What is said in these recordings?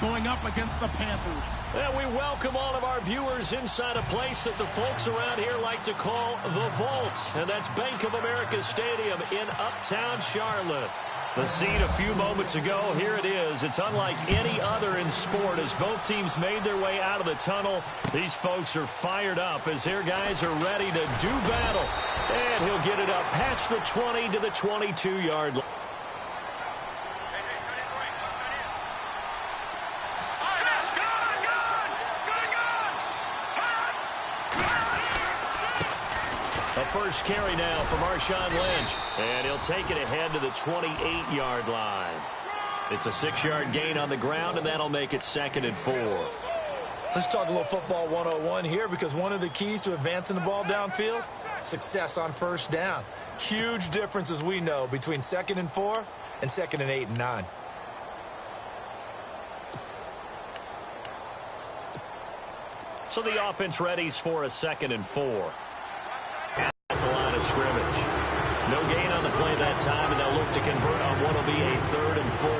going up against the Panthers. And we welcome all of our viewers inside a place that the folks around here like to call the Vault. And that's Bank of America Stadium in Uptown Charlotte. The scene a few moments ago, here it is. It's unlike any other in sport as both teams made their way out of the tunnel. These folks are fired up as their guys are ready to do battle. And he'll get it up past the 20 to the 22-yard line. First carry now for Marshawn Lynch. And he'll take it ahead to the 28-yard line. It's a 6-yard gain on the ground, and that'll make it 2nd and 4. Let's talk a little football 101 here, because one of the keys to advancing the ball downfield, success on first down. Huge difference, as we know, between 2nd and 4 and 2nd and 8 and 9. So the offense readies for a 2nd and 4. Scrimmage. No gain on the play that time, and they'll look to convert on what will be a 3rd and 4.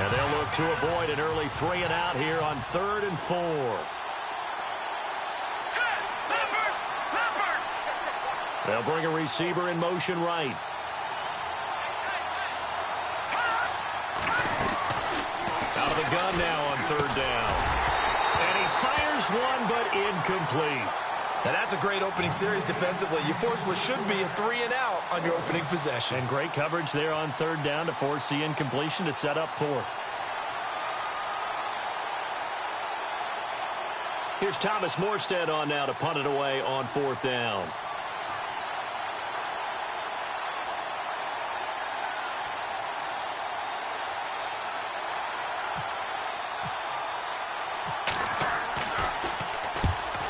And they'll look to avoid an early 3 and out here on 3rd and 4. They'll bring a receiver in motion right. Out of the gun now on 3rd down. And he fires one, but incomplete. Now that's a great opening series defensively. You force what should be a 3 and out on your opening possession. And great coverage there on 3rd down to force the incompletion to set up 4th. Here's Thomas Morstead on now to punt it away on 4th down.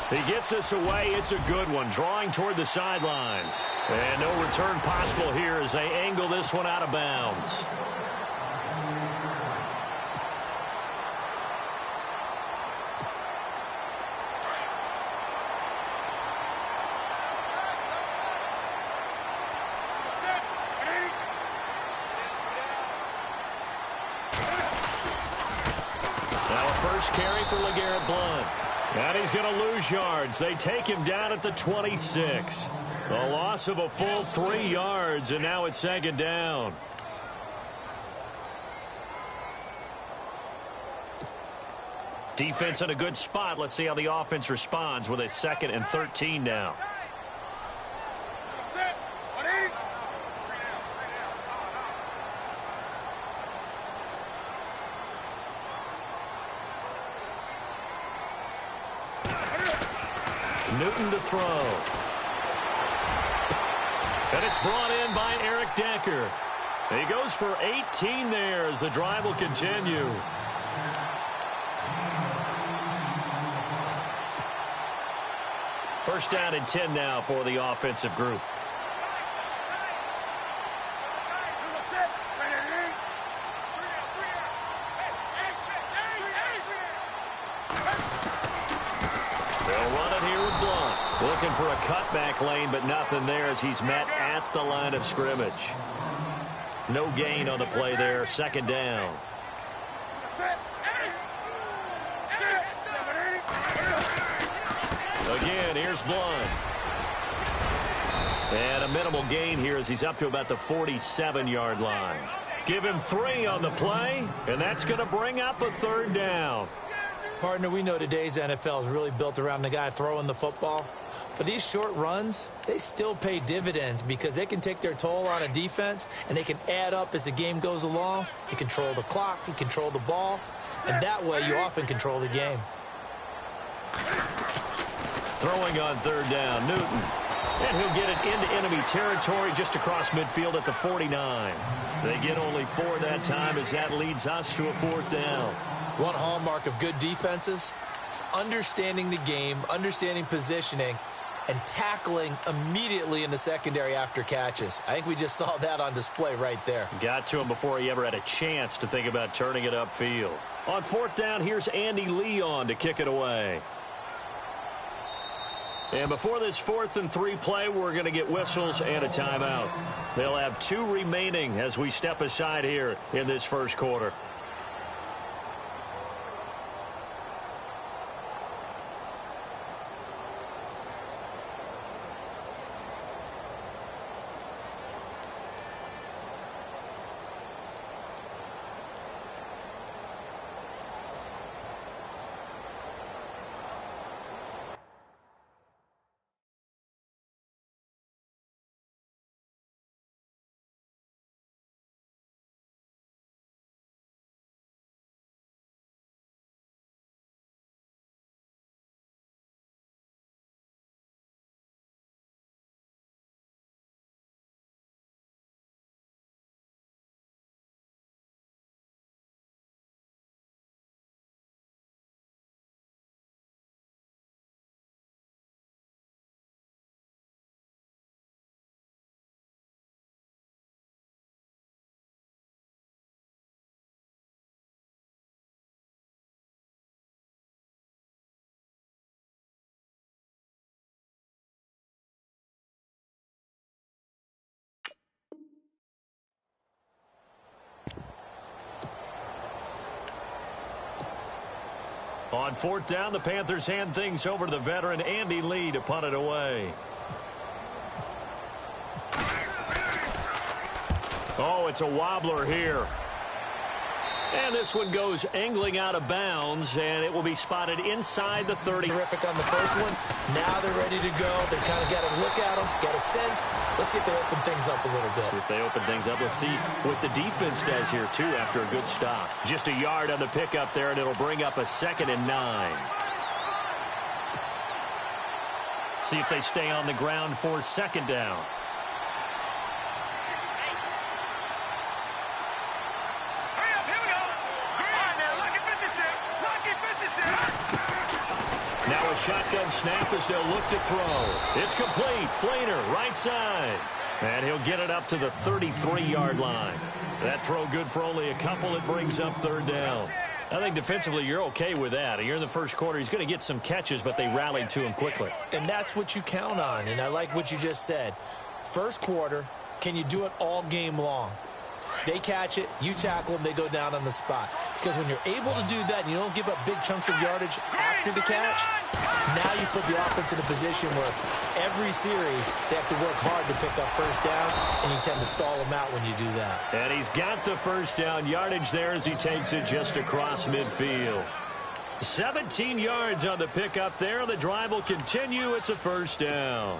He gets us away. It's a good one. Drawing toward the sidelines. And no return possible here as they angle this one out of bounds. Now a first carry for LeGarrette Blount. And he's going to lose yards. They take him down at the 26. A loss of a full 3 yards, and now it's 2nd down. Defense in a good spot. Let's see how the offense responds with a 2nd and 13 now. Newton to throw. And it's brought in by Eric Decker. He goes for 18 there as the drive will continue. First down and 10 now for the offensive group. Looking for a cutback lane, but nothing there as he's met at the line of scrimmage. No gain on the play there. 2nd down. Again, here's Blount. And a minimal gain here as he's up to about the 47-yard line. Give him 3 on the play, and that's going to bring up a 3rd down. Partner, we know today's NFL is really built around the guy throwing the football. But these short runs, they still pay dividends because they can take their toll on a defense, and they can add up as the game goes along. You control the clock, you control the ball, and that way you often control the game. Throwing on 3rd down, Newton. And he'll get it into enemy territory just across midfield at the 49. They get only 4 that time as that leads us to a 4th down. One hallmark of good defenses is understanding the game, understanding positioning, and tackling immediately in the secondary after catches. I think we just saw that on display right there. Got to him before he ever had a chance to think about turning it upfield. On 4th down, here's Andy Lee on to kick it away. And before this 4th and 3 play, we're going to get whistles and a timeout. They'll have 2 remaining as we step aside here in this first quarter. On 4th down, the Panthers hand things over to the veteran Andy Lee to punt it away. Oh, it's a wobbler here. And this one goes angling out of bounds, and it will be spotted inside the 30. Terrific on the first one. Now they're ready to go. They've kind of got to look at them, got a sense. Let's see if they open things up a little bit. See if they open things up. Let's see what the defense does here, too, after a good stop. Just a yard on the pickup there, and it'll bring up a 2nd and 9. See if they stay on the ground for 2nd down. Now a shotgun snap as they'll look to throw. It's complete. Flainer, right side. And he'll get it up to the 33-yard line. That throw good for only a couple. It brings up 3rd down. I think defensively you're okay with that. You're in the first quarter. He's going to get some catches, but they rallied to him quickly. And that's what you count on, and I like what you just said. First quarter, can you do it all game long? They catch it, you tackle them, they go down on the spot. Because when you're able to do that and you don't give up big chunks of yardage after the catch, now you put the offense in a position where every series they have to work hard to pick up first downs, and you tend to stall them out when you do that. And he's got the first down yardage there as he takes it just across midfield. 17 yards on the pickup there. The drive will continue. It's a first down.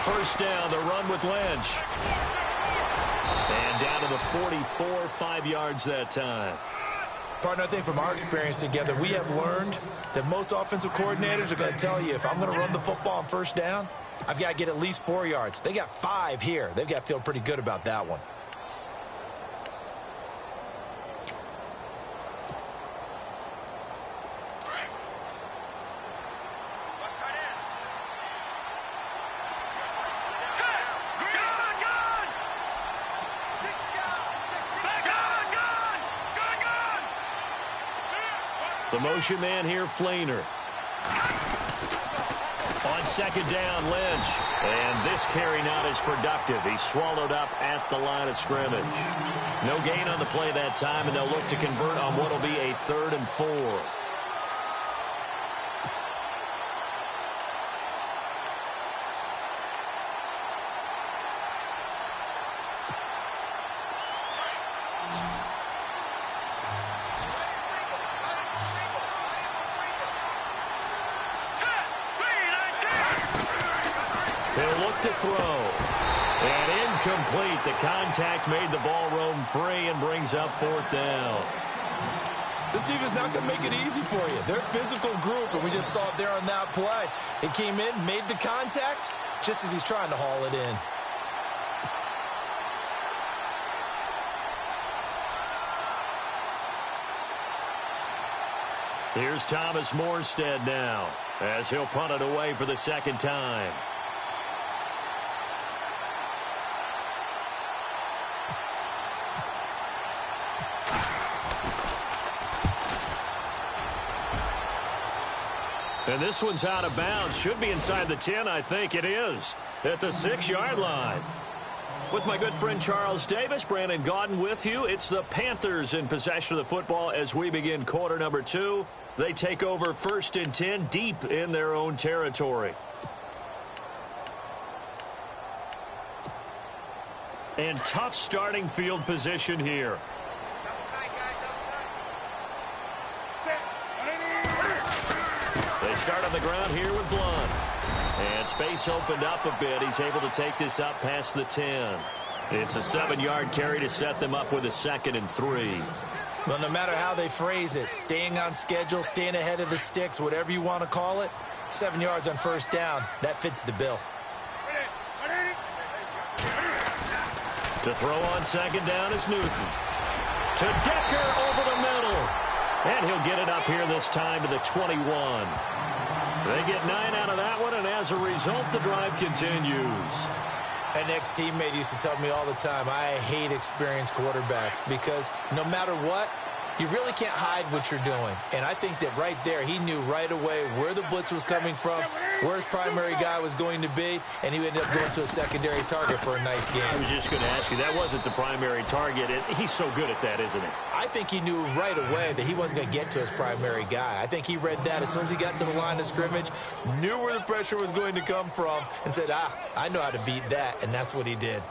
First down, the run with Lynch. And down to the 44, 5 yards that time. Partner, I think from our experience together, we have learned that most offensive coordinators are going to tell you, if I'm going to run the football on first down, I've got to get at least 4 yards. They got 5 here. They've got to feel pretty good about that one. The motion man here, Flainer. On 2nd down, Lynch. And this carry not as productive. He's swallowed up at the line of scrimmage. No gain on the play that time, and they'll look to convert on what will be a 3rd and 4. They'll look to throw. And incomplete. The contact made the ball roam free and brings up 4th down. This team is not going to make it easy for you. They're a physical group, and we just saw it there on that play. He came in, made the contact, just as he's trying to haul it in. Here's Thomas Morstead now, as he'll punt it away for the 2nd time. And this one's out of bounds. Should be inside the 10, I think it is. At the 6-yard line. With my good friend Charles Davis, Brandon Gaudin with you. It's the Panthers in possession of the football as we begin quarter number 2. They take over 1st and 10 deep in their own territory. And tough starting field position here. They start on the ground here with Blunt. And space opened up a bit. He's able to take this up past the 10. It's a 7-yard carry to set them up with a 2nd and 3. Well, no matter how they phrase it, staying on schedule, staying ahead of the sticks, whatever you want to call it, 7 yards on 1st down, that fits the bill. To throw on 2nd down is Newton. To Decker over the middle. And he'll get it up here this time to the 21. They get 9 out of that one, and as a result, the drive continues. An ex-teammate used to tell me all the time, I hate experienced quarterbacks because no matter what, you really can't hide what you're doing. And I think that right there, he knew right away where the blitz was coming from, where his primary guy was going to be, and he ended up going to a secondary target for a nice game. I was just going to ask you, that wasn't the primary target. He's so good at that, isn't he? I think he knew right away that he wasn't going to get to his primary guy. I think he read that as soon as he got to the line of scrimmage, knew where the pressure was going to come from, and said, I know how to beat that, and that's what he did.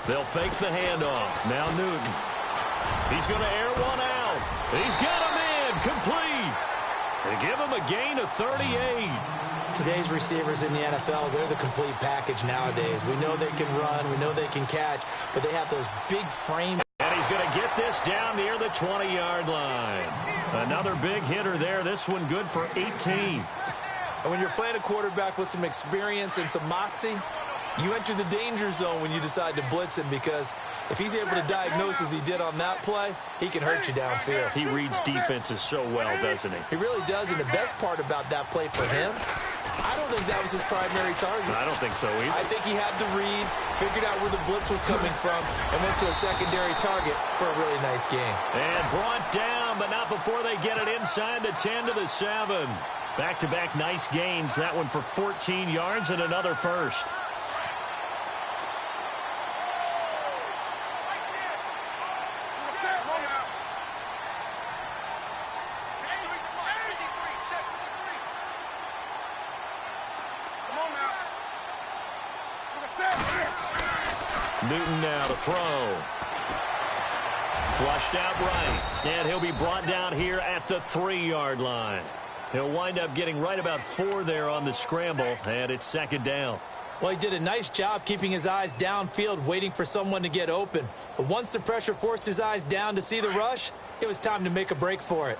They'll fake the handoff. Now Newton. He's going to air one out. He's got him in. Complete. They give him a gain of 38. Today's receivers in the NFL, they're the complete package nowadays. We know they can run. We know they can catch. But they have those big frames. And he's going to get this down near the 20-yard line. Another big hitter there. This one good for 18. And when you're playing a quarterback with some experience and some moxie, you enter the danger zone when you decide to blitz him because if he's able to diagnose as he did on that play, he can hurt you downfield. He reads defenses so well, doesn't he? He really does, and the best part about that play for him, I don't think that was his primary target. I don't think so either. I think he had the read, figured out where the blitz was coming from, and went to a secondary target for a really nice game. And brought down, but not before they get it inside the 10 to the 7. Back-to-back nice gains. That one for 14 yards and another first. Newton now to throw. Flushed out right. And he'll be brought down here at the 3-yard line. He'll wind up getting right about 4 there on the scramble, and it's 2nd down. Well, he did a nice job keeping his eyes downfield, waiting for someone to get open. But once the pressure forced his eyes down to see the rush, it was time to make a break for it.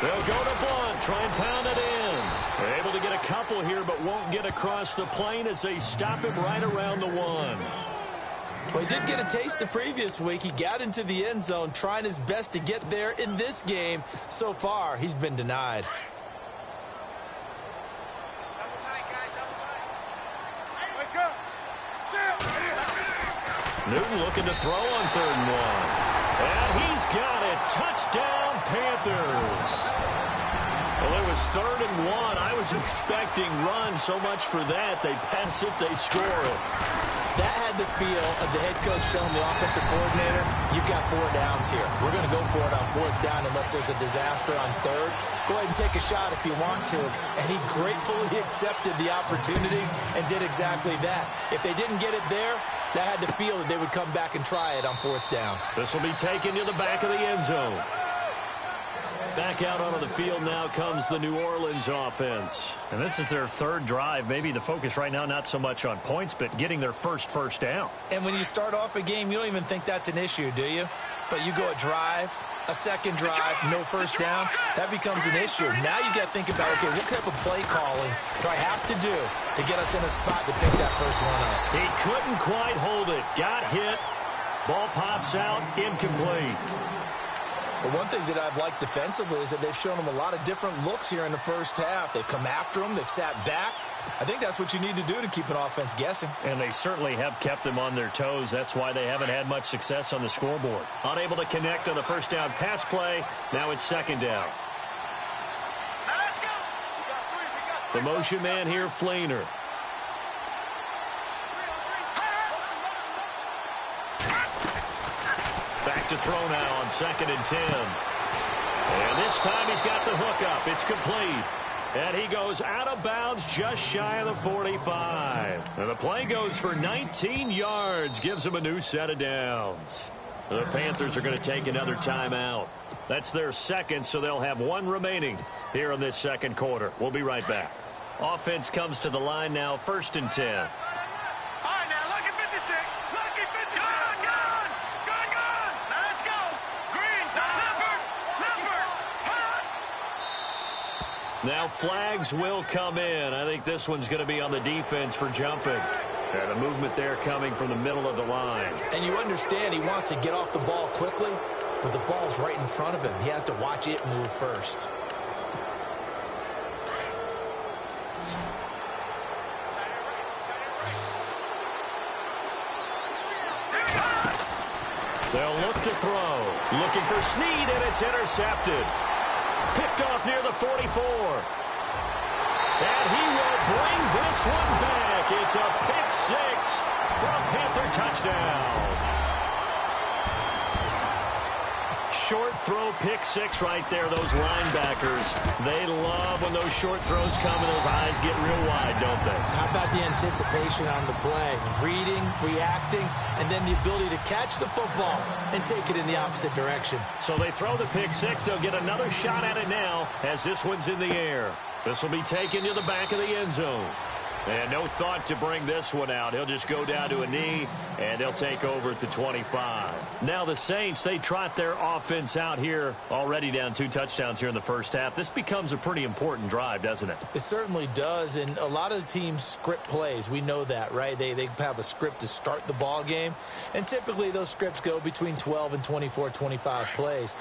They'll go to Blunt, try and pound it in. They're able to get a couple here, but won't get across the plane as they stop him right around the 1. Well, he did get a taste the previous week. He got into the end zone, trying his best to get there in this game. So far, he's been denied. Newton looking to throw on 3rd and 1. And he's got it. Touchdown, Panthers. Well, it was 3rd and 1. I was expecting run so much for that. They pass it, they score it. That had the feel of the head coach telling the offensive coordinator, you've got 4 downs here. We're going to go for it on 4th down unless there's a disaster on 3rd. Go ahead and take a shot if you want to. And he gratefully accepted the opportunity and did exactly that. If they didn't get it there, that had the feel that they would come back and try it on 4th down. This will be taken to the back of the end zone. Back out onto the field now comes the New Orleans offense. And this is their 3rd drive. Maybe the focus right now not so much on points, but getting their first down. And when you start off a game, you don't even think that's an issue, do you? But you go a drive, a 2nd drive, no 1st down, that becomes an issue. Now you got to think about, okay, what type of play calling do I have to do to get us in a spot to pick that first one up? He couldn't quite hold it. Got hit. Ball pops out, incomplete. Well, one thing that I've liked defensively is that they've shown them a lot of different looks here in the first half. They've come after them. They've sat back. I think that's what you need to do to keep an offense guessing. And they certainly have kept them on their toes. That's why they haven't had much success on the scoreboard. Unable to connect on the first down pass play. Now it's second down. The motion man here, Fleener. Back to throw now on 2nd and 10. And this time he's got the hook up. It's complete. And he goes out of bounds just shy of the 45. And the play goes for 19 yards. Gives him a new set of downs. The Panthers are going to take another timeout. That's their second, so they'll have one remaining here in this second quarter. We'll be right back. Offense comes to the line now, 1st and 10. Now flags will come in. I think this one's going to be on the defense for jumping. And the movement there coming from the middle of the line. And you understand he wants to get off the ball quickly, but the ball's right in front of him. He has to watch it move first. They'll look to throw. Looking for Snead, and it's intercepted. Picked off near the 44. And he will bring this one back. It's a pick six for a Panther touchdown. Short throw, pick six right there. Those linebackers, they love when those short throws come and those eyes get real wide, don't they? How about the anticipation on the play? Reading, reacting, and then the ability to catch the football and take it in the opposite direction. So they throw the pick six. They'll get another shot at it now as this one's in the air. This will be taken to the back of the end zone. And no thought to bring this one out. He'll just go down to a knee, and they'll take over at the 25. Now the Saints, they trot their offense out here, already down 2 touchdowns here in the first half. This becomes a pretty important drive, doesn't it? It certainly does, and a lot of the teams script plays. We know that, right? They have a script to start the ball game, and typically those scripts go between 12 and 24, 25 plays.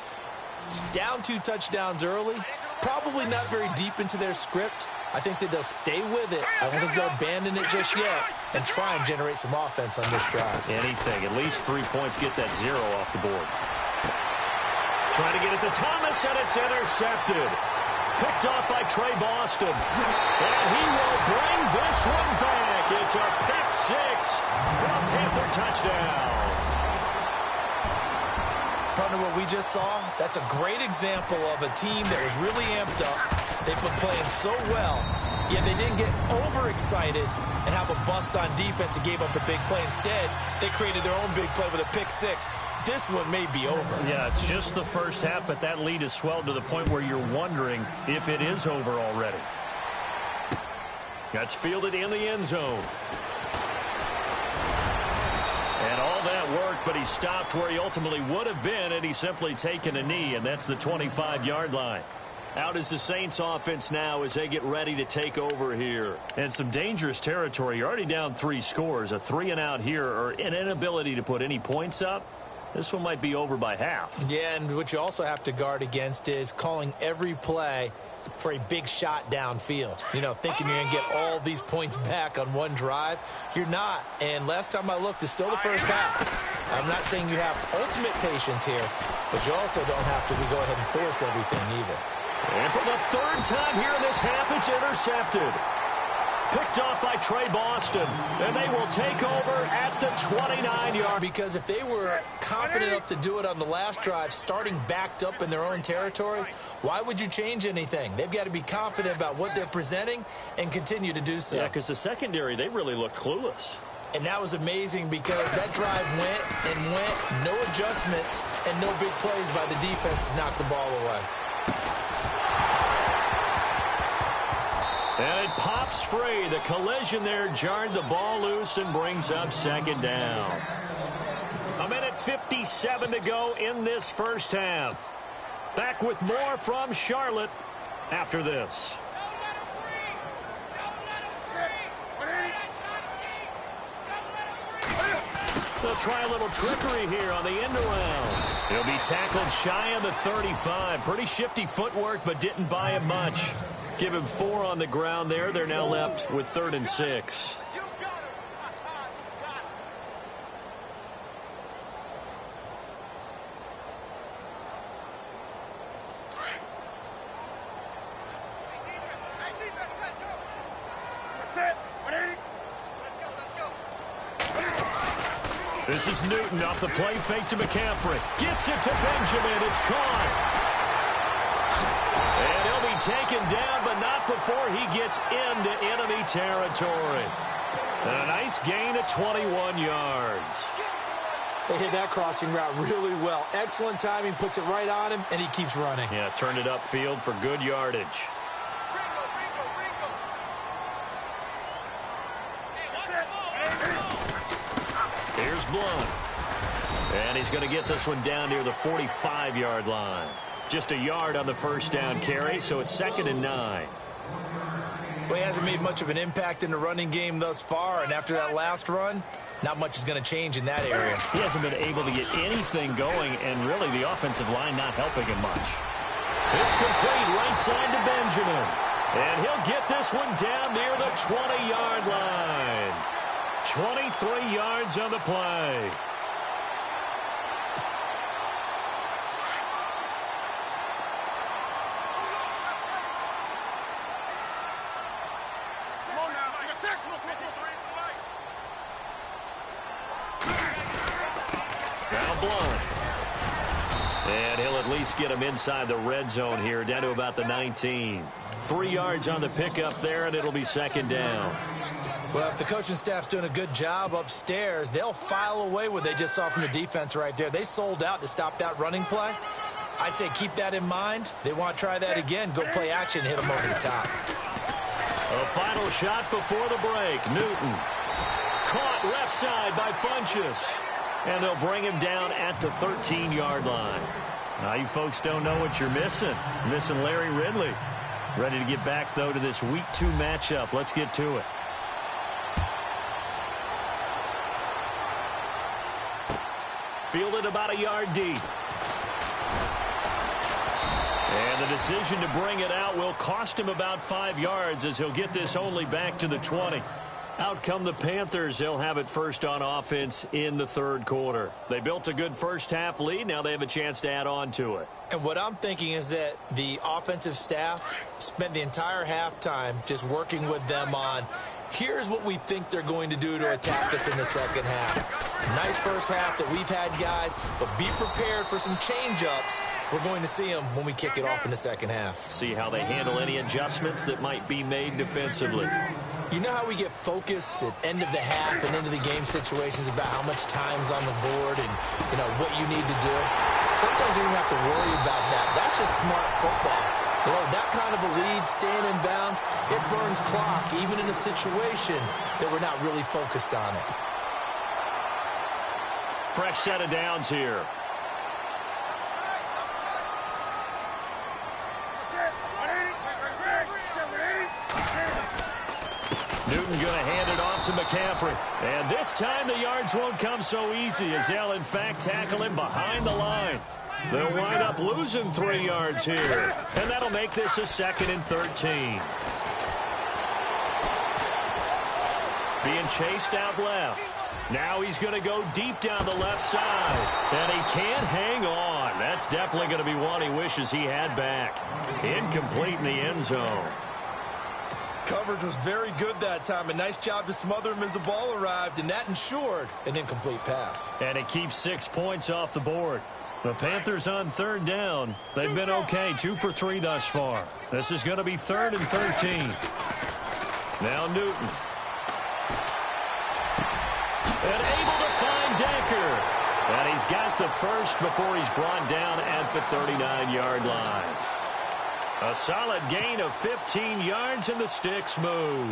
Down 2 touchdowns early, probably not very deep into their script. I think that they'll stay with it. I don't think they'll abandon it just yet and try and generate some offense on this drive. Anything. At least 3 points. Get that 0 off the board. Trying to get it to Thomas, and it's intercepted. Picked off by Trey Boston. And he will bring this one back. It's a pick six for a Panther touchdown. Partner, what we just saw, that's a great example of a team that was really amped up. They've been playing so well, yet they didn't get overexcited and have a bust on defense and gave up a big play. Instead, they created their own big play with a pick six. This one may be over. Yeah, it's just the first half, but that lead has swelled to the point where you're wondering if it is over already. That's fielded in the end zone. And all that worked, but he stopped where he ultimately would have been, and he's simply taken a knee, and that's the 25-yard line. Out is the Saints offense now as they get ready to take over here. And some dangerous territory. You're already down 3 scores. A 3-and-out here, or an inability to put any points up. This one might be over by half. Yeah, and what you also have to guard against is calling every play for a big shot downfield. You know, thinking you're going to get all these points back on one drive. You're not. And last time I looked, it's still the first half. I'm not saying you have ultimate patience here, but you also don't have to go ahead and force everything either. And for the 3rd time here in this half, it's intercepted. Picked off by Trey Boston, and they will take over at the 29-yard. Because if they were confident enough to do it on the last drive, starting backed up in their own territory, why would you change anything? They've got to be confident about what they're presenting and continue to do so. Yeah, because the secondary, they really looked clueless. And that was amazing because that drive went and went, no adjustments, and no big plays by the defense to knock the ball away. And it pops free. The collision there jarred the ball loose and brings up 2nd down. 1:57 to go in this first half. Back with more from Charlotte after this. They'll try a little trickery here on the end around. He'll be tackled shy of the 35. Pretty shifty footwork, but didn't buy him much. Give him 4 on the ground there. They're now left with 3rd and 6. This is Newton off the play fake to McCaffrey. Gets it to Benjamin. It's caught. And he'll be taken down, but not before he gets into enemy territory. And a nice gain of 21 yards. They hit that crossing route really well. Excellent timing, puts it right on him, and he keeps running. Yeah, turned it upfield for good yardage. Here's Blunt. And he's going to get this one down near the 45-yard line. Just a yard on the first down carry, so it's 2nd and 9. Well, he hasn't made much of an impact in the running game thus far, and after that last run, not much is going to change in that area. He hasn't been able to get anything going, and really the offensive line not helping him much. It's complete right side to Benjamin. And he'll get this one down near the 20-yard line. 23 yards on the play. Now Blunt. And he'll at least get him inside the red zone here, down to about the 19. 3 yards on the pickup there, and it'll be 2nd down. Well, if the coaching staff's doing a good job upstairs, they'll file away what they just saw from the defense right there. They sold out to stop that running play. I'd say keep that in mind. They want to try that again. Go play action, hit them over the top. A final shot before the break. Newton. Caught left side by Funchess. And they'll bring him down at the 13-yard line. Now, you folks don't know what you're missing. You're missing Larry Ridley. Ready to get back, though, to this Week 2 matchup. Let's get to it. Fielded about a yard deep. And the decision to bring it out will cost him about 5 yards as he'll get this only back to the 20. Out come the Panthers. They'll have it first on offense in the 3rd quarter. They built a good first-half lead. Now they have a chance to add on to it. And what I'm thinking is that the offensive staff spent the entire halftime just working with them on, here's what we think they're going to do to attack us in the second half. Nice first half that we've had, guys, but be prepared for some change-ups. We're going to see them when we kick it off in the second half. See how they handle any adjustments that might be made defensively. You know how we get focused at end of the half and into the game situations about how much time's on the board and, you know, what you need to do? Sometimes you don't have to worry about that. That's just smart football. You know, that kind of a lead, staying in bounds, it burns clock, even in a situation that we're not really focused on it. Fresh set of downs here. Newton going to hand it off to McCaffrey. And this time the yards won't come so easy as they'll, in fact, tackle him behind the line. They'll wind up losing 3 yards here. And that'll make this a 2nd and 13. Being chased out left. Now he's going to go deep down the left side. And he can't hang on. That's definitely going to be one he wishes he had back. Incomplete in the end zone. Coverage was very good that time. A nice job to smother him as the ball arrived, and that ensured an incomplete pass. And it keeps 6 points off the board. The Panthers on 3rd down. They've been okay, 2 for 3 thus far. This is going to be 3rd and 13. Now Newton. And able to find Decker. And he's got the first before he's brought down at the 39-yard line. A solid gain of 15 yards, and the sticks move.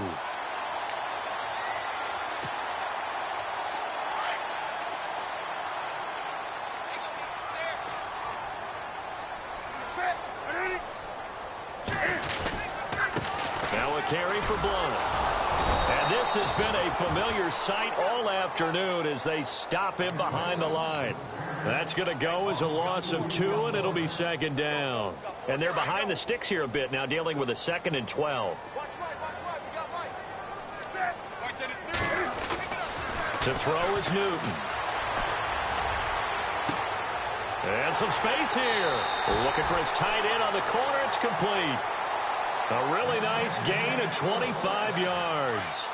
Now a carry for Blunt. And this has been a familiar sight all afternoon as they stop him behind the line. That's going to go as a loss of 2, and it'll be second down. And they're behind the sticks here a bit now, dealing with a 2nd and 12. To throw is Newton. And some space here. Looking for his tight end on the corner. It's complete. A really nice gain of 25 yards.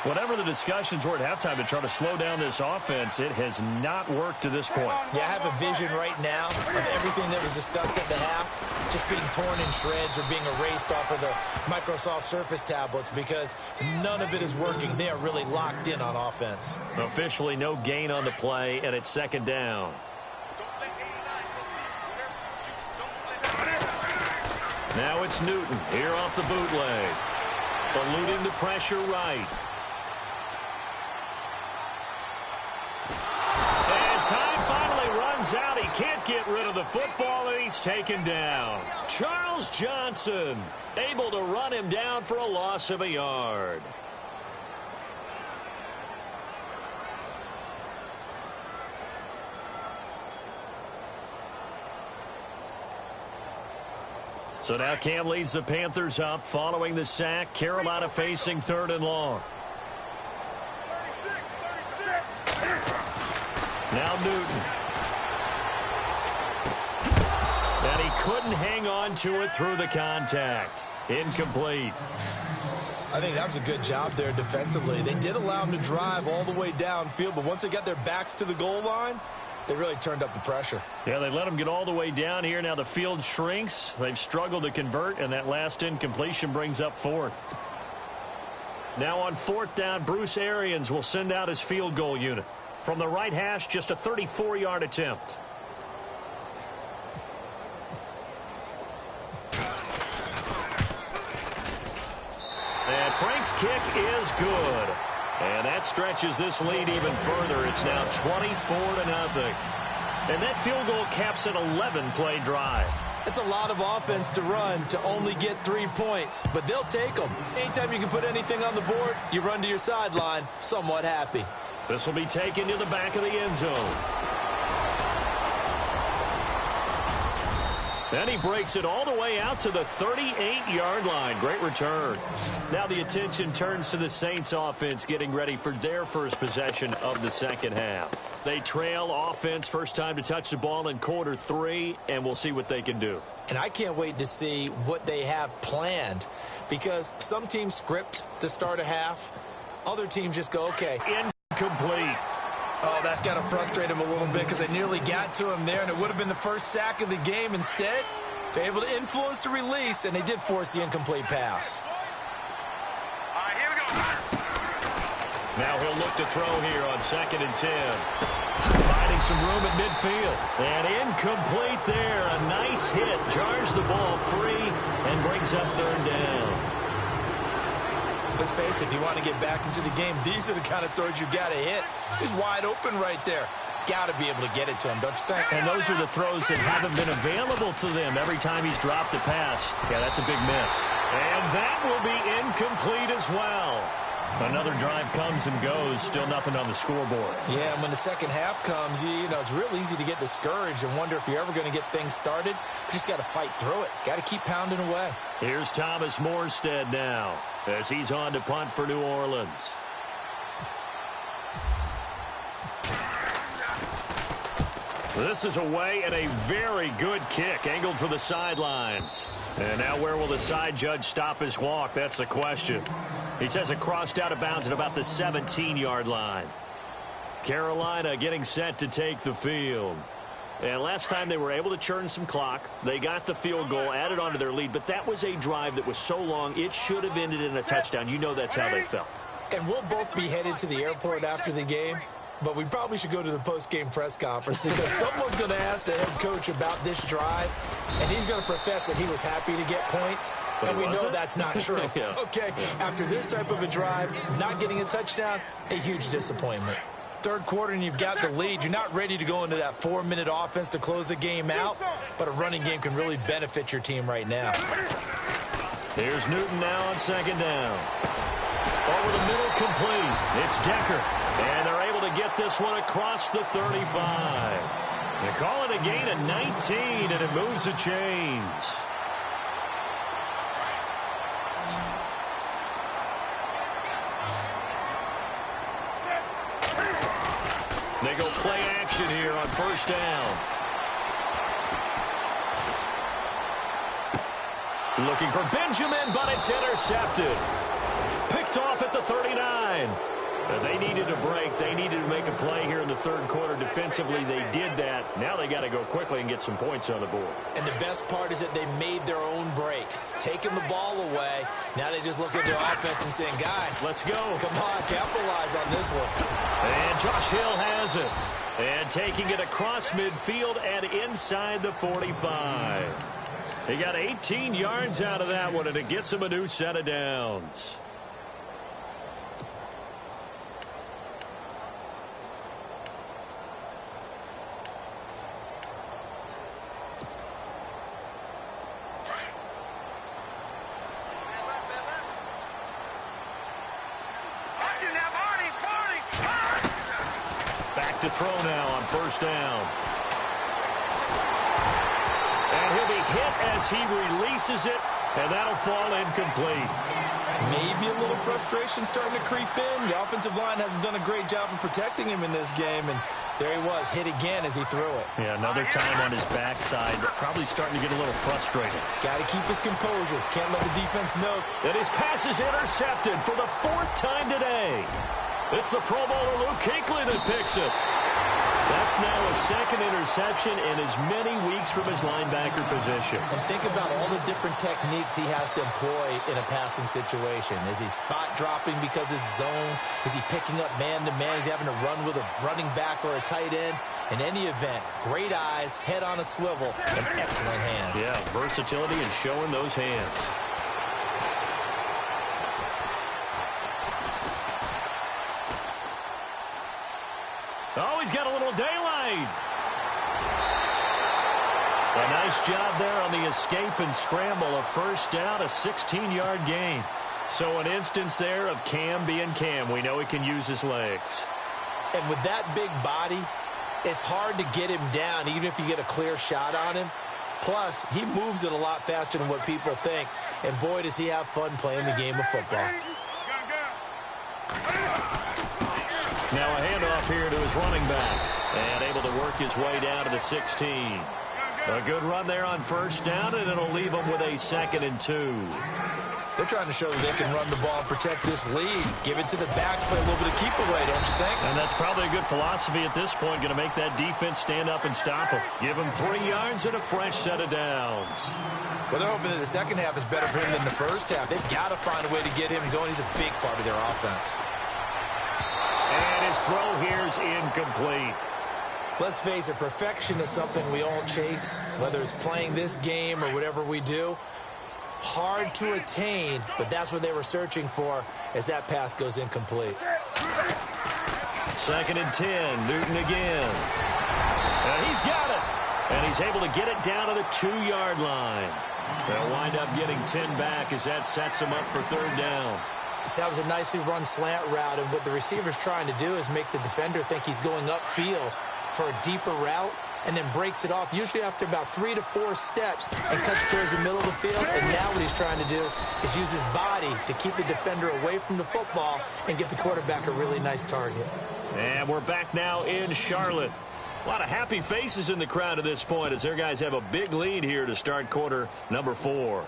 Whatever the discussions were at halftime to try to slow down this offense, it has not worked to this point. Yeah, I have a vision right now of everything that was discussed at the half just being torn in shreds or being erased off of the Microsoft Surface tablets because none of it is working. They are really locked in on offense. Officially no gain on the play, and it's second down. Now it's Newton here off the bootleg. Eluding the pressure right. And time finally runs out. He can't get rid of the football, and he's taken down. Charles Johnson able to run him down for a loss of a yard. So now Cam leads the Panthers up following the sack. Carolina facing 3rd and long. Now Newton. And he couldn't hang on to it through the contact. Incomplete. I think that was a good job there defensively. They did allow him to drive all the way downfield, but once they got their backs to the goal line, they really turned up the pressure. Yeah, they let them get all the way down here. Now the field shrinks. They've struggled to convert, and that last incompletion brings up 4th. Now on 4th down, Bruce Arians will send out his field goal unit. From the right hash, just a 34-yard attempt. And Frank's kick is good. And that stretches this lead even further. It's now 24-0. And that field goal caps an 11-play drive. It's a lot of offense to run to only get 3 points, but they'll take them. Anytime you can put anything on the board, you run to your sideline somewhat happy. This will be taken to the back of the end zone. And he breaks it all the way out to the 38-yard line. Great return. Now the attention turns to the Saints offense getting ready for their first possession of the second half. They trail offense first time to touch the ball in quarter 3, and we'll see what they can do. And I can't wait to see what they have planned because some teams script to start a half. Other teams just go, okay. Incomplete. Oh, that's got to frustrate him a little bit because they nearly got to him there, and it would have been the first sack of the game. Instead, they're able to influence the release, and they did force the incomplete pass. All right, here we go. Now he'll look to throw here on 2nd and 10. Finding some room at midfield. And incomplete there. A nice hit. Jars the ball free and brings up 3rd down. Let's face it, if you want to get back into the game, these are the kind of throws you got to hit. He's wide open right there. Got to be able to get it to him, don't you think? And those are the throws that haven't been available to them every time he's dropped a pass. Yeah, that's a big miss. And that will be incomplete as well. Another drive comes and goes. Still nothing on the scoreboard. Yeah, and when the second half comes, you know, it's real easy to get discouraged and wonder if you're ever going to get things started. You just got to fight through it. Got to keep pounding away. Here's Thomas Morstead now as he's on to punt for New Orleans. This is away and a very good kick angled for the sidelines. And now where will the side judge stop his walk? That's the question. He says it crossed out of bounds at about the 17-yard line. Carolina getting set to take the field. And last time they were able to churn some clock. They got the field goal, added on to their lead. But that was a drive that was so long, it should have ended in a touchdown. You know that's how they felt. And we'll both be headed to the airport after the game. But we probably should go to the post-game press conference because someone's going to ask the head coach about this drive, and he's going to profess that he was happy to get points. And we know that's not true. Yeah. Okay, after this type of a drive, not getting a touchdown, a huge disappointment. Third quarter and you've got the lead. You're not ready to go into that 4-minute offense to close the game out, but a running game can really benefit your team right now. Here's Newton now on second down. Over the middle, complete. It's Decker. And they're able to get this one across the 35. They call it a gain of 19, and it moves the chains. They go play action here on first down. Looking for Benjamin, but it's intercepted. Picked off at the 39. They needed a break. They needed to make a play here in the third quarter. Defensively, they did that. Now they got to go quickly and get some points on the board. And the best part is that they made their own break. Taking the ball away. Now they just look at their offense and saying, guys, let's go. Come on, capitalize on this one. And Josh Hill has it. And taking it across midfield and inside the 45. He got 18 yards out of that one, and it gets him a new set of downs. Back to throw now on first down. And he'll be hit as he releases it, and that'll fall incomplete. Maybe a little frustration starting to creep in. The offensive line hasn't done a great job of protecting him in this game, and there he was, hit again as he threw it. Yeah, another time on his backside, probably starting to get a little frustrated. Got to keep his composure. Can't let the defense know that his pass is intercepted for the fourth time today. It's the Pro Bowler Luke Kuechly that picks it. That's now a second interception in as many weeks from his linebacker position. And think about all the different techniques he has to employ in a passing situation. Is he spot dropping because it's zone? Is he picking up man-to-man? Is he having to run with a running back or a tight end? In any event, great eyes, head on a swivel, and excellent hands. Yeah, versatility and showing those hands. Oh, he's got a little daylight. A nice job there on the escape and scramble. A first down, a 16-yard gain. So an instance there of Cam being Cam. We know he can use his legs. And with that big body, it's hard to get him down, even if you get a clear shot on him. Plus, he moves it a lot faster than what people think. And boy, does he have fun playing the game of football. Now a handoff here to his running back. And able to work his way down to the 16. A good run there on first down, and it'll leave him with a 2nd and 2. They're trying to show that they can run the ball and protect this lead. Give it to the backs, play a little bit of keep away, don't you think? And that's probably a good philosophy at this point. Going to make that defense stand up and stop him. Give him 3 yards and a fresh set of downs. Well, they're hoping that the second half is better for him than the first half. They've got to find a way to get him going. He's a big part of their offense. And his throw here is incomplete. Let's face it, perfection is something we all chase, whether it's playing this game or whatever we do. Hard to attain, but that's what they were searching for as that pass goes incomplete. 2nd and 10, Newton again. And he's got it. And he's able to get it down to the 2-yard line. They'll wind up getting 10 back as that sets him up for 3rd down. That was a nicely run slant route, and what the receiver's trying to do is make the defender think he's going upfield for a deeper route, and then breaks it off, usually after about 3 to 4 steps, and cuts towards the middle of the field. And now what he's trying to do is use his body to keep the defender away from the football and give the quarterback a really nice target. And we're back now in Charlotte. A lot of happy faces in the crowd at this point as their guys have a big lead here to start quarter number 4.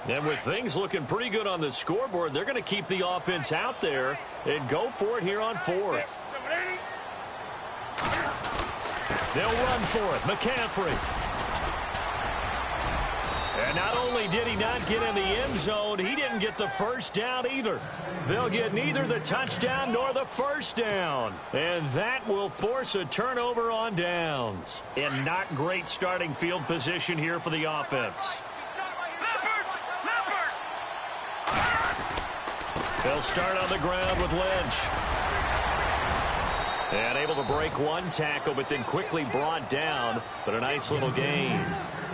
And with things looking pretty good on the scoreboard, they're going to keep the offense out there and go for it here on 4th. They'll run for it. McCaffrey. And not only did he not get in the end zone, he didn't get the first down either. They'll get neither the touchdown nor the first down. And that will force a turnover on downs. And not great starting field position here for the offense. They'll start on the ground with Lynch. And able to break one tackle, but then quickly brought down. But a nice little gain.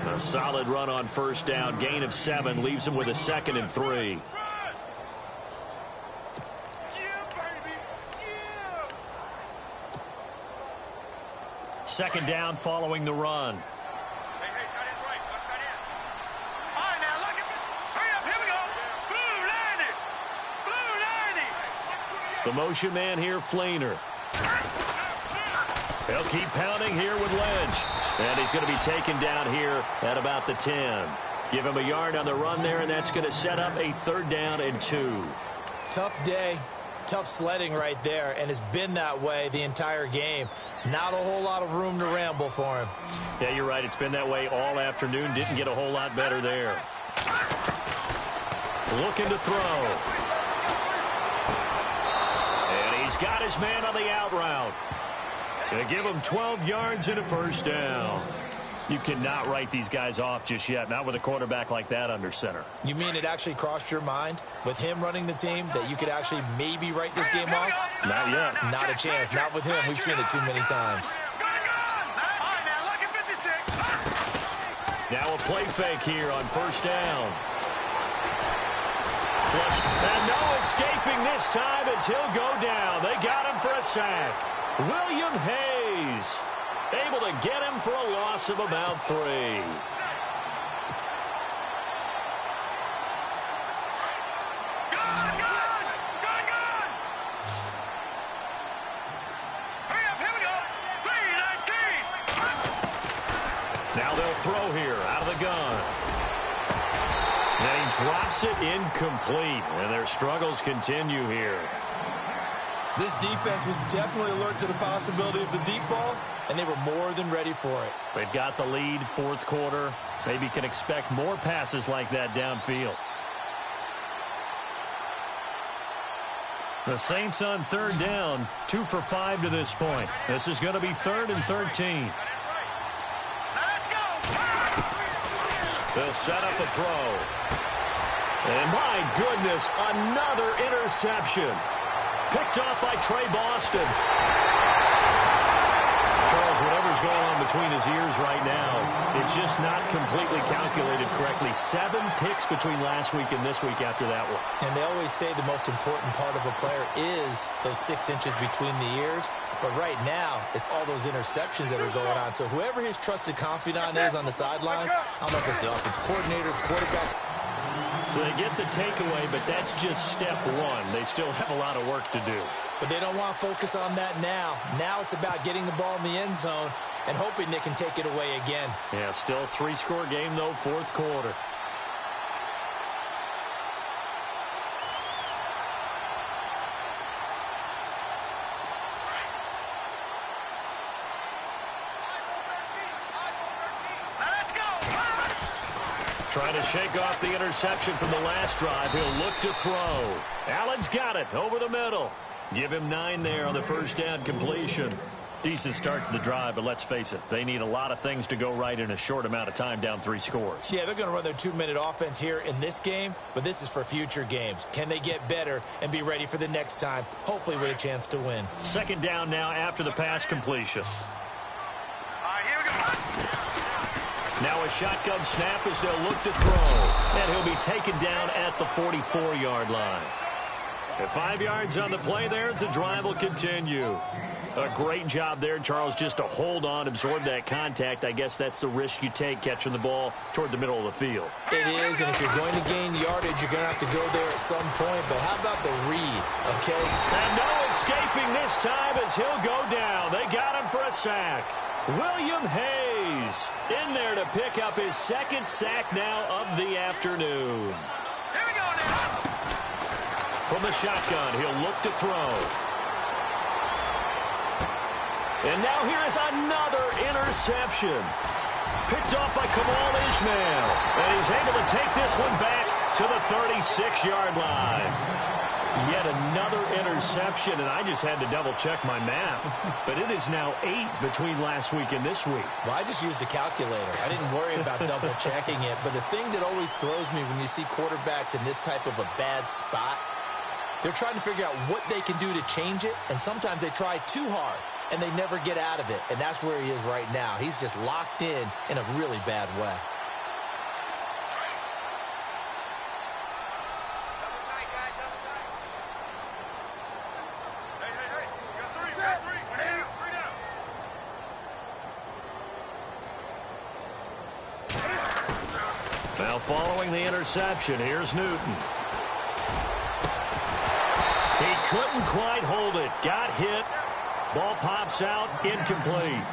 A solid run on first down. Gain of 7 leaves him with a 2nd and 3. Second down following the run. The motion man here, Flainer. He'll keep pounding here with Lynch. And he's going to be taken down here at about the 10. Give him a yard on the run there, and that's going to set up a 3rd down and 2. Tough day, tough sledding right there, and it's been that way the entire game. Not a whole lot of room to ramble for him. Yeah, you're right. It's been that way all afternoon. Didn't get a whole lot better there. Looking to throw. And he's got his man on the out route. They give him 12 yards and a first down. You cannot write these guys off just yet, not with a quarterback like that under center. You mean it actually crossed your mind with him running the team that you could actually maybe write this game off? Not yet. Not a chance. Not with him. We've seen it too many times. Now a play fake here on first down. Flushed. And no escaping this time as he'll go down. They got him for a sack. William Hayes able to get him for a loss of about 3. Now they'll throw here out of the gun. And he drops it incomplete. And their struggles continue here. This defense was definitely alert to the possibility of the deep ball, and they were more than ready for it. They've got the lead, 4th quarter. Maybe can expect more passes like that downfield. The Saints on 3rd down, 2 for 5 to this point. This is going to be 3rd and 13. They'll set up a throw. And my goodness, another interception. Picked off by Trey Boston. Charles, whatever's going on between his ears right now, it's just not completely calculated correctly. 7 picks between last week and this week after that one. And they always say the most important part of a player is those 6 inches between the ears. But right now, it's all those interceptions that are going on. So whoever his trusted confidant is on the sidelines, I don't know if it's the offensive coordinator, quarterback. So they get the takeaway, but that's just step 1. They still have a lot of work to do. But they don't want to focus on that now. Now it's about getting the ball in the end zone and hoping they can take it away again. Yeah, still a 3-score game, though, 4th quarter. Trying to shake off the interception from the last drive. He'll look to throw. Allen's got it over the middle. Give him 9 there on the first down completion. Decent start to the drive, but let's face it, they need a lot of things to go right in a short amount of time, down 3 scores. Yeah, they're going to run their 2-minute offense here in this game, but this is for future games. Can they get better and be ready for the next time, hopefully with a chance to win? 2nd down now after the pass completion. Now a shotgun snap as they'll look to throw. And he'll be taken down at the 44-yard line. At 5 yards on the play there, the drive will continue. A great job there, Charles, just to hold on, absorb that contact. I guess that's the risk you take catching the ball toward the middle of the field. It is, and if you're going to gain yardage, you're going to have to go there at some point. But how about the read, okay? And no escaping this time as he'll go down. They got him for a sack. William Hayes in there to pick up his 2nd sack now of the afternoon. Here we go now. From the shotgun, he'll look to throw. And now here is another interception. Picked off by Kamal Ishmael. And he's able to take this one back to the 36-yard line. Yet another interception, and I just had to double-check my math. But it is now 8 between last week and this week. Well, I just used a calculator. I didn't worry about double-checking it. But the thing that always throws me when you see quarterbacks in this type of a bad spot, they're trying to figure out what they can do to change it, and sometimes they try too hard, and they never get out of it. And that's where he is right now. He's just locked in a really bad way. Now following the interception, here's Newton. He couldn't quite hold it. Got hit. Ball pops out. Incomplete.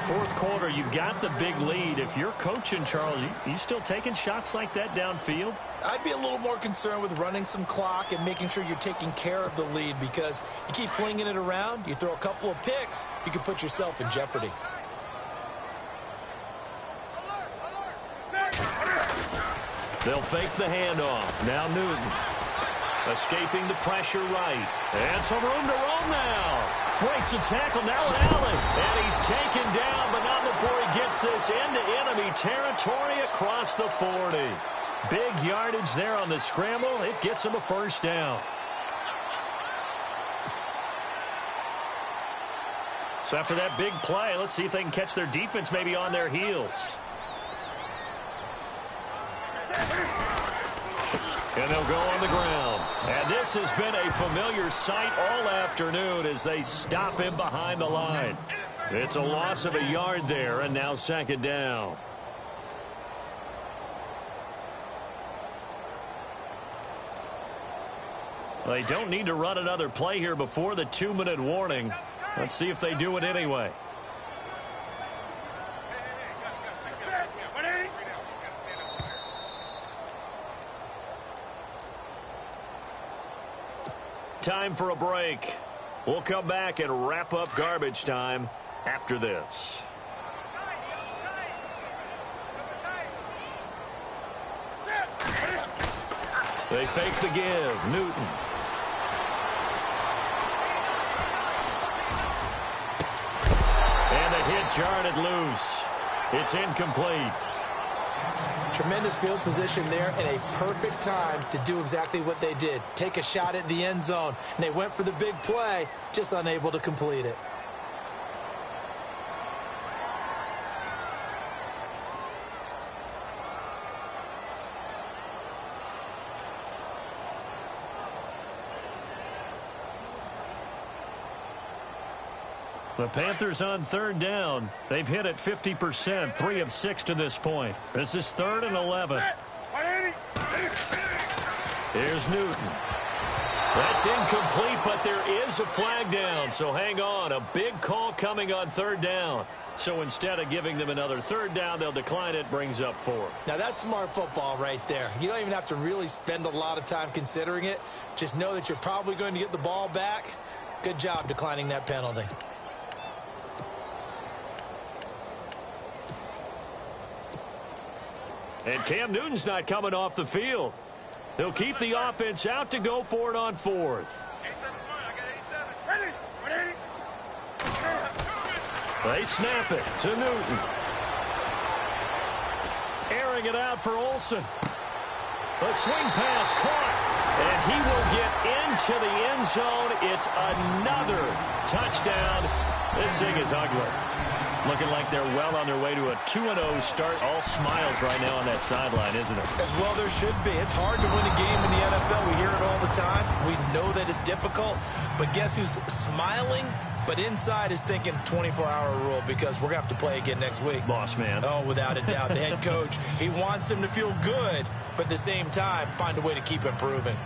Fourth quarter, you've got the big lead. If you're coaching, Charles, you still taking shots like that downfield? I'd be a little more concerned with running some clock and making sure you're taking care of the lead, because you keep flinging it around, you throw a couple of picks, you can put yourself in jeopardy. They'll fake the handoff. Now Newton. Escaping the pressure right. And some room to roam now. Breaks the tackle now with Allen. And he's taken down, but not before he gets this into enemy territory across the 40. Big yardage there on the scramble. It gets him a first down. So after that big play, let's see if they can catch their defense maybe on their heels. And they'll go on the ground. And this has been a familiar sight all afternoon as they stop him behind the line. It's a loss of a yard there, and now second down. They don't need to run another play here before the 2-minute warning. Let's see if they do it anyway. Time for a break. We'll come back and wrap up garbage time after this. They fake the give. Newton. And the hit jarred it loose. It's incomplete. Tremendous field position there and a perfect time to do exactly what they did. Take a shot at the end zone. And they went for the big play, just unable to complete it. The Panthers on third down. They've hit it 50%, 3 of 6 to this point. This is 3rd and 11. Here's Newton. That's incomplete, but there is a flag down, so hang on. A big call coming on third down. So instead of giving them another third down, they'll decline it, brings up 4. Now that's smart football right there. You don't even have to really spend a lot of time considering it. Just know that you're probably going to get the ball back. Good job declining that penalty. And Cam Newton's not coming off the field. They'll keep the offense out to go for it on 4th. They snap it to Newton. Airing it out for Olsen. A swing pass caught. And he will get into the end zone. It's another touchdown. This thing is ugly. Looking like they're well on their way to a 2-0 start. All smiles right now on that sideline, isn't it? As well there should be. It's hard to win a game in the NFL. We hear it all the time. We know that it's difficult. But guess who's smiling? But inside is thinking 24-hour rule, because we're going to have to play again next week. Boss man. Oh, without a doubt. The head coach, he wants them to feel good, but at the same time, find a way to keep improving.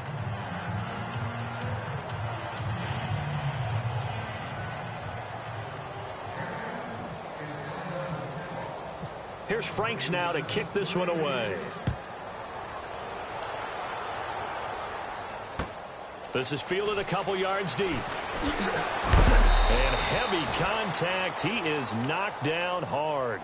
Here's Franks now to kick this one away. This is fielded a couple yards deep. And heavy contact. He is knocked down hard.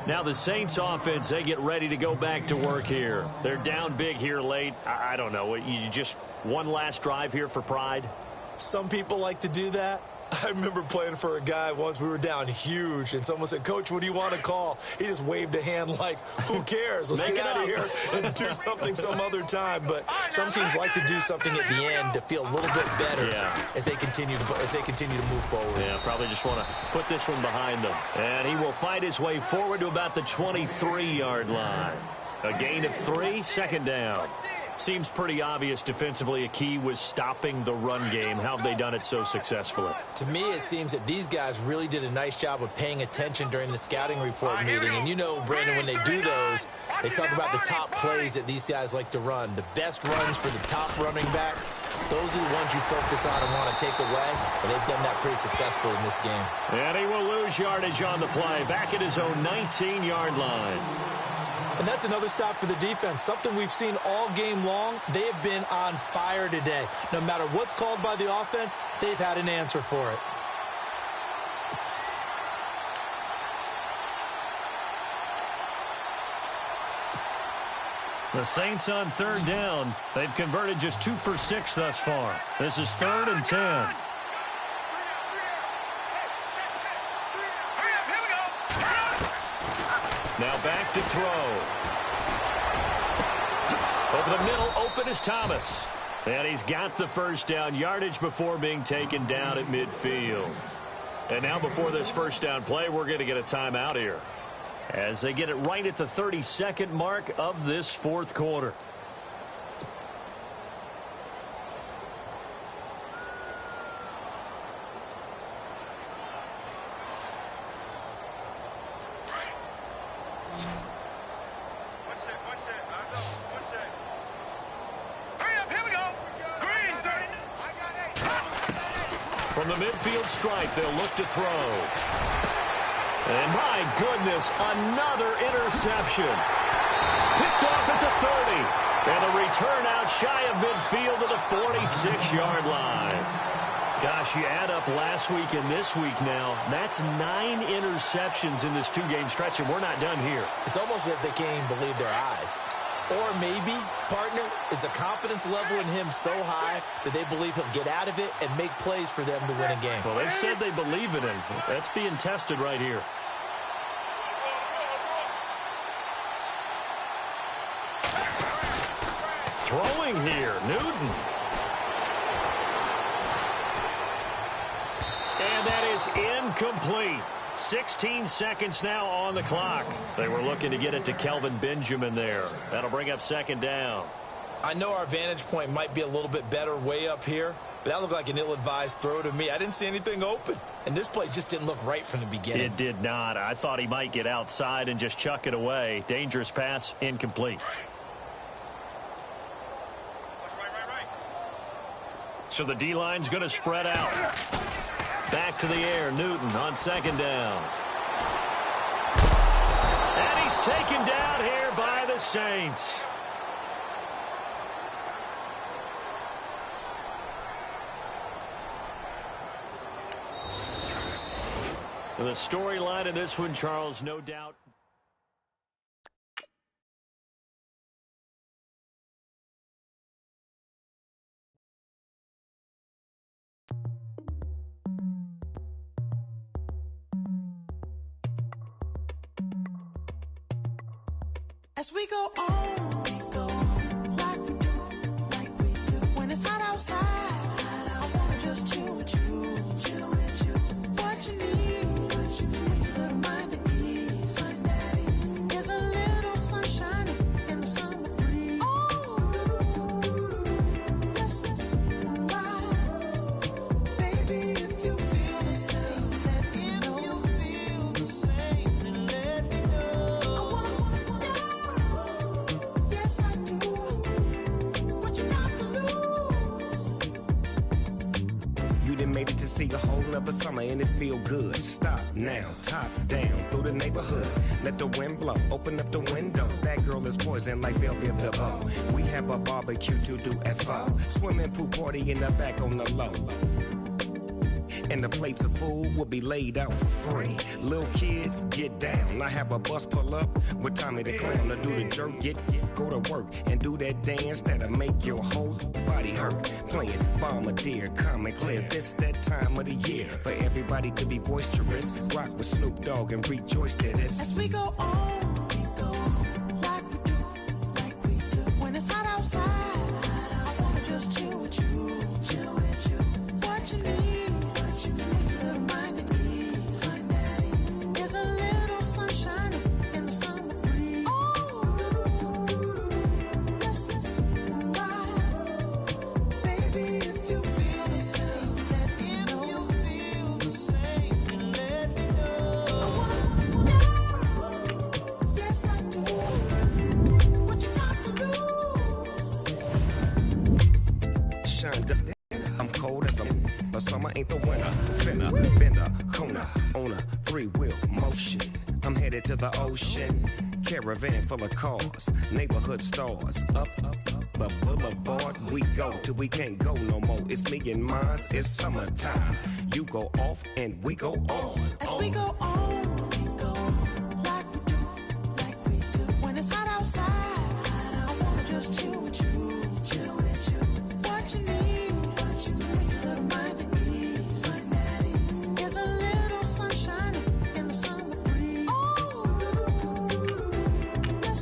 Now the Saints offense, they get ready to go back to work here. They're down big here late. I don't know. You just one last drive here for pride? Some people like to do that. I remember playing for a guy once. We were down huge, and someone said, "Coach, what do you want to call?" He just waved a hand like, who cares? Let's get out of here and do something some other time. But some teams like to do something at the end to feel a little bit better as they continue to move forward. Yeah, probably just want to put this one behind them. And he will fight his way forward to about the 23-yard line. A gain of 3, second down. Seems pretty obvious defensively a key was stopping the run game. How have they done it so successfully? To me, it seems that these guys really did a nice job of paying attention during the scouting report meeting. And you know, Brandon, when they do those, they talk about the top plays that these guys like to run. The best runs for the top running back, those are the ones you focus on and want to take away. And they've done that pretty successfully in this game. And he will lose yardage on the play. Back at his own 19-yard line. And that's another stop for the defense. Something we've seen all game long. They have been on fire today. No matter what's called by the offense, they've had an answer for it. The Saints on third down. They've converted just 2 for 6 thus far. This is 3rd and 10. Now back to throw. Over the middle, open is Thomas. And he's got the first down, yardage before being taken down at midfield. And now before this first down play, we're going to get a timeout here, as they get it right at the 32nd mark of this fourth quarter. From the midfield stripe, they'll look to throw. And my goodness, another interception. Picked off at the 30. And a return out shy of midfield to the 46-yard line. Gosh, you add up last week and this week now. That's 9 interceptions in this 2-game stretch, and we're not done here. It's almost as if they can't even believe their eyes. Or maybe, partner, is the confidence level in him so high that they believe he'll get out of it and make plays for them to win a game. Well, they've said they believe in him. That's being tested right here. Throwing here, Newton. And that is incomplete. 16 seconds now on the clock. They were looking to get it to Kelvin Benjamin there. That'll bring up second down. I know our vantage point might be a little bit better way up here, but that looked like an ill-advised throw to me. I didn't see anything open, and this play just didn't look right from the beginning. It did not. I thought he might get outside and just chuck it away. Dangerous pass, incomplete. So the D-line's going to spread out. Back to the air, Newton on second down. And he's taken down here by the Saints. The storyline in this one, Charles, no doubt. As we go on, like we do, when it's hot outside, I wanna just chill with you, what you need, to put your little mind at ease, there's a little sunshine in the summer breeze, let's ride, baby, if you feel the same, let me know, and let me know, yes I do, what you got to lose. You done made it to see a whole nother summer and it feel good. Stop now, top down through the neighborhood. Let the wind blow, open up the window. That girl is poison like Belle Biv DeVoe. We have a barbecue to do FO. Swimming pool party in the back on the low. and the plates of food will be laid out for free. Little kids, get down. I have a bus pull up with Tommy the Clown to do the jerk, go to work and do that dance that'll make your whole body hurt. Playing Bombardier, Common Clear. This that time of the year for everybody to be boisterous. Rock with Snoop Dogg and rejoice to this. As we go on, like we do, when it's hot outside. I wanna just chill with you. What you need, to make your little mind at ease. There's a little sunshine in the summer breeze. Yes, right. Baby, if you feel the same, let me know. Let me know. I wanna know. Yes, I do. What you got to lose? Shined up. I'm cold as a but summer ain't the winter. Finna, bender, Kona, on a three-wheel motion. I'm headed to the ocean. Caravan full of cars, neighborhood stars. Up the boulevard we go till we can't go no more. It's me and mine, it's summertime. You go off and we go on. As we go on, like we do, when it's hot outside. I wanna just chill with you. What you need, to make your little mind at ease. There's a little sunshine in the summer breeze. Yes,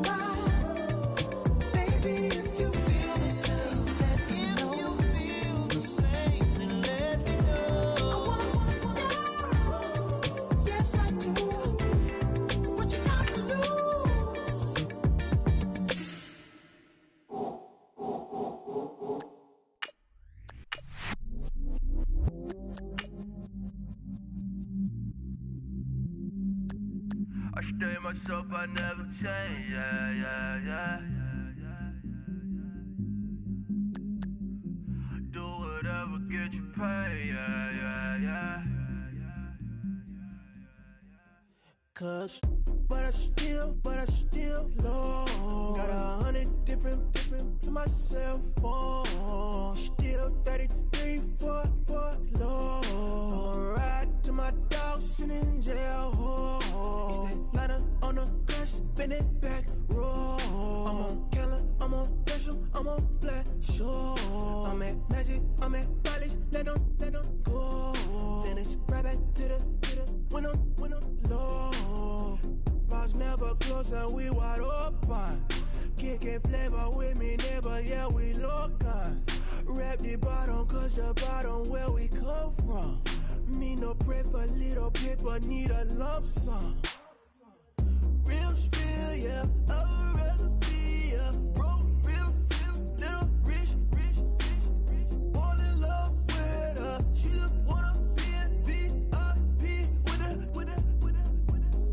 right. Baby, if you feel the same, let me know. I wanna know. Yes, I do. What you got to lose? I stay myself, I never change, yeah. Do whatever, get you paid, yeah. Cause, but I still low. Got 100 different in my cell phone. Still 33 for low. I'ma ride to my dog sitting in jail. It's that liner on the grass, spin it back, roll. I'm on Keller, I'm on Gresham, I'm on Flat Shore. I'm at Magic, I'm at Bally's, let them go. Then it's right back to the when I'm low. Bars never close and we wide open. Kicking flavor with me, neighbor, yeah, we local. Rap the bottom, cause the bottom where we come from. Me no pray for little paper, need a lump sum. Real spill, yeah, I'd rather be a broke, real, little rich. All in love with her, she just wanna be a VIP with her.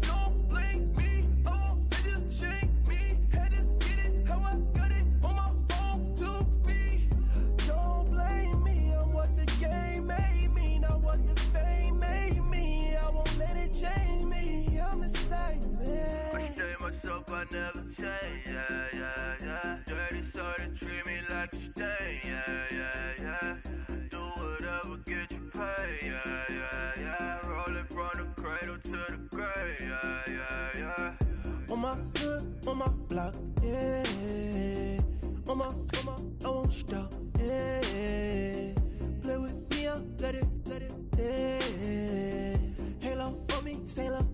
Don't blame me, oh, they just shake me. Had to get it, how I got it on my phone to be. Don't blame me, I'm what the game made me, not what the fame made me. I won't let it change me, I'm the same man. I stay myself, I never change, yeah. Dirty so they treat me like a stain, yeah. Do whatever, get you paid, yeah. Rolling from the cradle to the grave, yeah. On my hood, on my block, yeah. On my, I won't stop, yeah. Play with me, let it, yeah. Halo on me, sailor.